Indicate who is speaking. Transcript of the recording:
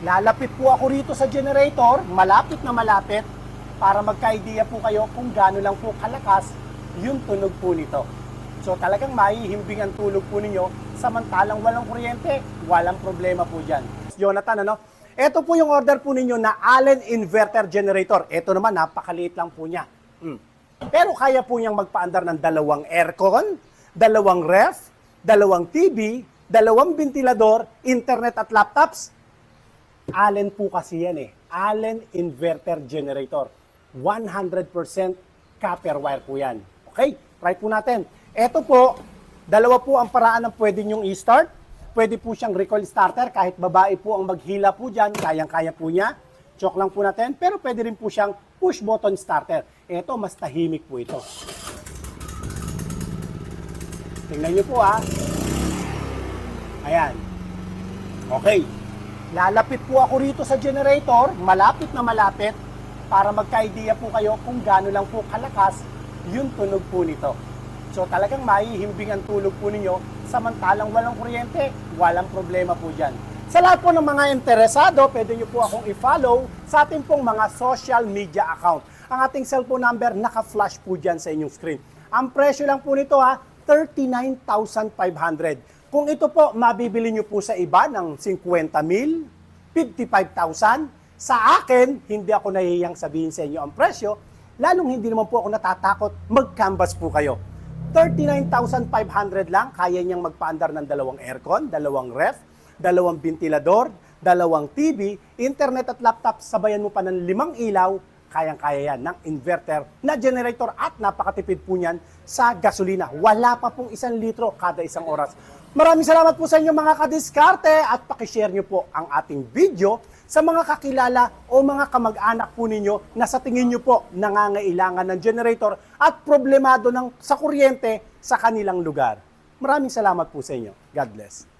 Speaker 1: Lalapit po ako rito sa generator, malapit na malapit, para magka-idea po kayo kung gaano lang po kalakas yung tunog po nito. So talagang maihimbing ang tulog po ninyo, samantalang walang kuryente, walang problema po dyan. Jonathan, ano? Ito po yung order po ninyo na Allen Inverter Generator. Ito naman, napakaliit lang po niya. Pero kaya po niyang magpaandar ng dalawang aircon, dalawang ref, dalawang TV, dalawang ventilador, internet at laptops. Allen po kasi yan eh. Allen Inverter Generator. 100% copper wire po yan. Okay, try po natin. Ito po, dalawa po ang paraan ng pwede nyong i-start. Pwede po siyang recoil starter. Kahit babae po ang maghila po dyan, kayang-kaya po niya. Choke lang po natin. Pero pwede rin po siyang push button starter. Ito, mas tahimik po ito. Tingnan nyo po ha. Ayan. Okay. Lalapit po ako rito sa generator, malapit na malapit, para magka-idea po kayo kung gaano lang po kalakas yung tunog po nito. So talagang maihimbing ang tulog po ninyo, samantalang walang kuryente, walang problema po dyan. Sa lahat po ng mga interesado, pwede nyo po akong i-follow sa ating pong mga social media account. Ang ating cellphone number, naka-flash po dyan sa inyong screen. Ang presyo lang po nito 39,500. Kung ito po, mabibili nyo po sa iba ng 50,000, 55,000. Sa akin, hindi ako nahihiyang sabihin sa inyo ang presyo, lalong hindi naman po ako natatakot, mag-canvas po kayo. 39,500 lang, kaya niyang magpaandar ng dalawang aircon, dalawang ref, dalawang ventilador, dalawang TV, internet at laptop, sabayan mo pa ng 5 ilaw, kayang-kaya yan ng inverter na generator at napakatipid po niyan sa gasolina. Wala pa pong 1 litro kada isang oras. Maraming salamat po sa inyo mga kadiskarte at pakishare nyo po ang ating video sa mga kakilala o mga kamag-anak po ninyo na sa tingin nyo po nangangailangan ng generator at problemado sa kuryente sa kanilang lugar. Maraming salamat po sa inyo. God bless.